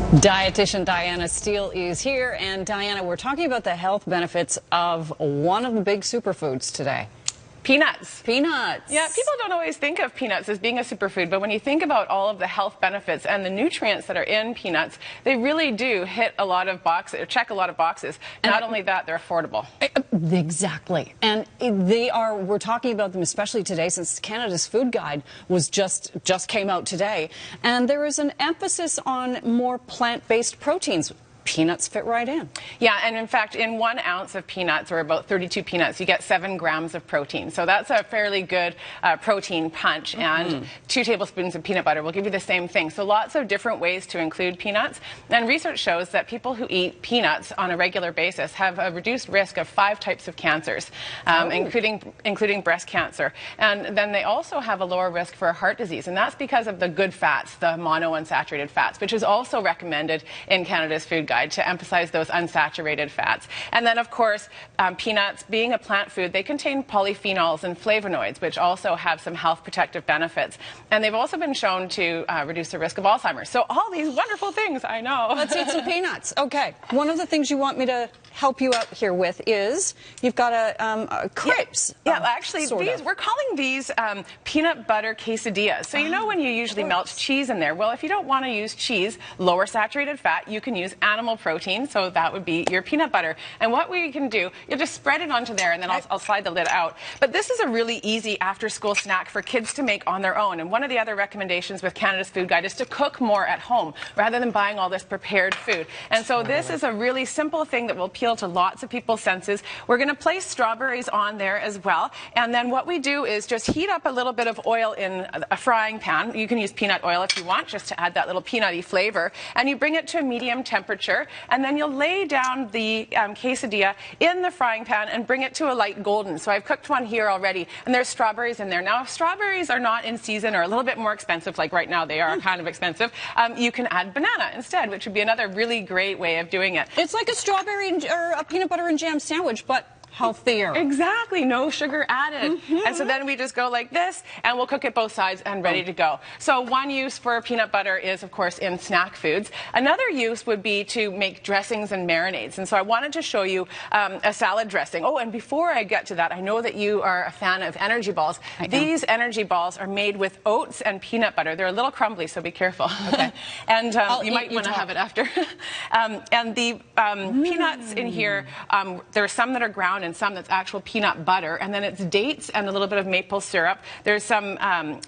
Dietitian Diana Steele is here, and Diana, we're talking about the health benefits of one of the big superfoods today. Peanuts. Peanuts. Yeah, people don't always think of peanuts as being a superfood, but when you think about all of the health benefits and the nutrients that are in peanuts, they really do hit a lot of boxes, or check a lot of boxes. And not only that, they're affordable. Exactly. And we're talking about them especially today since Canada's Food Guide was just came out today. And there is an emphasis on more plant-based proteins. Peanuts fit right in. Yeah, and in fact, in 1 ounce of peanuts, or about 32 peanuts, you get 7 grams of protein. So that's a fairly good protein punch. And 2 tablespoons of peanut butter will give you the same thing. So lots of different ways to include peanuts. And research shows that people who eat peanuts on a regular basis have a reduced risk of 5 types of cancers, including breast cancer. And then they also have a lower risk for heart disease. And that's because of the good fats, the monounsaturated fats, which is also recommended in Canada's Food Guide, to emphasize those unsaturated fats. And then, of course, peanuts, being a plant food, they contain polyphenols and flavonoids, which also have some health protective benefits. And they've also been shown to reduce the risk of Alzheimer's. So all these wonderful things, I know. Let's eat some peanuts. Okay. One of the things you want me to help you out here with is you've got a crepes. Yeah, actually, we're calling these peanut butter quesadillas. So you know when you usually melt cheese in there? Well, if you don't want to use cheese, lower saturated fat, you can use animal protein, so that would be your peanut butter. And what we can do, you'll just spread it onto there, and then I'll slide the lid out. But this is a really easy after-school snack for kids to make on their own. And one of the other recommendations with Canada's Food Guide is to cook more at home rather than buying all this prepared food. And so this is a really simple thing that will appeal to lots of people's senses. We're going to place strawberries on there as well. And then what we do is just heat up a little bit of oil in a frying pan. You can use peanut oil if you want, just to add that little peanutty flavor. And you bring it to a medium temperature. And then you'll lay down the quesadilla in the frying pan and bring it to a light golden. So I've cooked one here already, and there's strawberries in there. Now, if strawberries are not in season or a little bit more expensive, like right now they are kind of expensive, you can add banana instead, which would be another really great way of doing it. It's like a strawberry or a peanut butter and jam sandwich, but healthier. Exactly, no sugar added. And so then we just go like this, and we'll cook it both sides and ready to go. So one use for peanut butter is, of course, in snack foods. Another use would be to make dressings and marinades. And so I wanted to show you a salad dressing. Oh, and before I get to that, I know that you are a fan of energy balls. These energy balls are made with oats and peanut butter. They're a little crumbly, so be careful. Okay. And you might want to have it after. And the peanuts in here, there are some that are ground and some that's actual peanut butter, and then it's dates and a little bit of maple syrup. There's some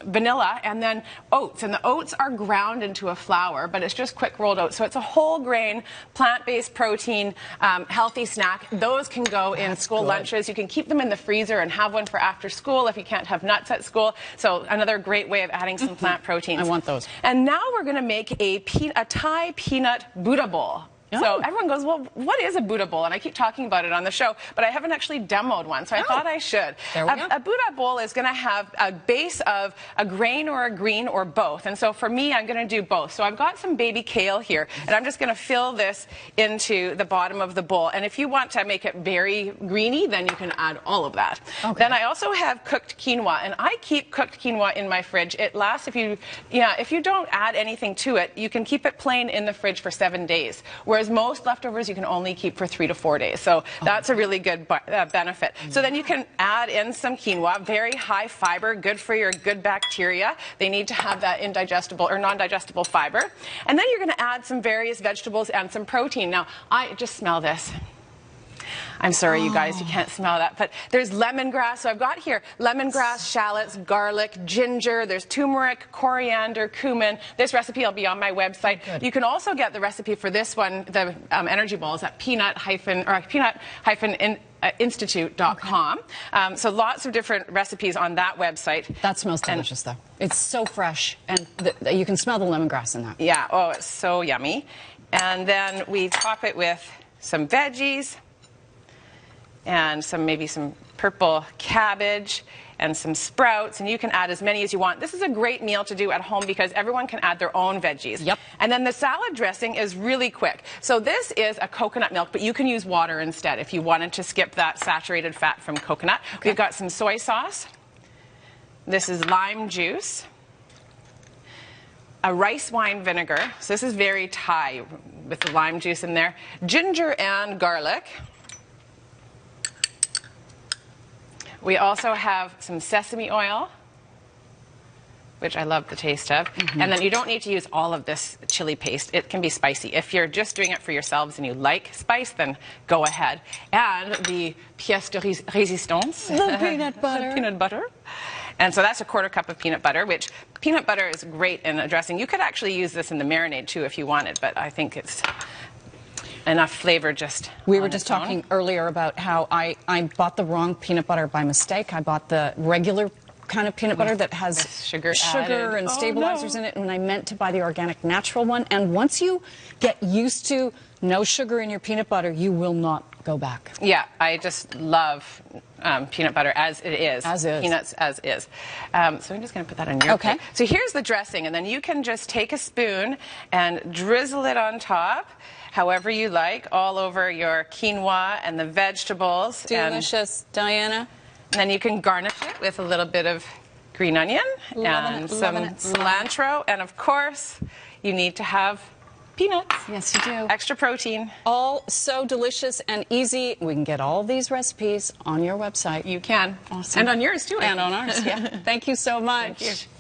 vanilla, and then oats, and the oats are ground into a flour, but it's just quick rolled oats. So it's a whole grain, plant-based protein, healthy snack. Those can go in school lunches. You can keep them in the freezer and have one for after school if you can't have nuts at school. So another great way of adding some plant proteins. I want those. And now we're going to make a Thai peanut Buddha bowl. So everyone goes, well, what is a Buddha bowl? And I keep talking about it on the show, but I haven't actually demoed one, so I thought I should. There we go. A Buddha bowl is going to have a base of a grain or a green or both. And so for me, I'm going to do both. So I've got some baby kale here, and I'm just going to fill this into the bottom of the bowl. And if you want to make it very greeny, then you can add all of that. Okay. Then I also have cooked quinoa, and I keep cooked quinoa in my fridge. It lasts, if you don't add anything to it, you can keep it plain in the fridge for 7 days. Whereas most leftovers you can only keep for 3 to 4 days. So that's a really good benefit. So then you can add in some quinoa, very high fiber, good for your good bacteria. They need to have that indigestible or non-digestible fiber. And then you're going to add some various vegetables and some protein. Now, I just smell this. I'm sorry, you guys, you can't smell that. But there's lemongrass. So I've got here lemongrass, shallots, garlic, ginger. There's turmeric, coriander, cumin. This recipe will be on my website. Good. You can also get the recipe for this one, the energy balls, at peanut-institute.com. So lots of different recipes on that website. That smells delicious, though. It's so fresh, and you can smell the lemongrass in that. Yeah, oh, it's so yummy. And then we top it with some veggies, and maybe some purple cabbage and some sprouts, and you can add as many as you want. This is a great meal to do at home because everyone can add their own veggies. Yep. And then the salad dressing is really quick. So this is a coconut milk, but you can use water instead if you wanted to skip that saturated fat from coconut. Okay. We've got some soy sauce. This is lime juice. a rice wine vinegar. So this is very Thai with the lime juice in there. Ginger and garlic. We also have some sesame oil, which I love the taste of. And then you don't need to use all of this chili paste. It can be spicy. If you're just doing it for yourselves and you like spice, then go ahead. And the pièce de résistance. The peanut butter. The peanut butter. And so that's a 1/4 cup of peanut butter, which peanut butter is great in a dressing. You could actually use this in the marinade too if you wanted, but I think it's enough flavor just We were just talking earlier about how I bought the wrong peanut butter by mistake. I bought the regular kind of peanut butter that has sugar and stabilizers in it, and I meant to buy the organic natural one. And once you get used to no sugar in your peanut butter, you will not go back. Yeah, I just love peanut butter as it is. As is. Peanuts as is. So I'm just going to put that on your plate. So here's the dressing, and then you can just take a spoon and drizzle it on top, however you like, all over your quinoa and the vegetables. Delicious, Diana. And then you can garnish it with a little bit of green onion and some cilantro. And of course, you need to have peanuts. Yes, you do. Extra protein. All so delicious and easy. We can get all these recipes on your website. You can. Awesome. And on yours, too. And on ours, yeah. Thank you so much. Thank you.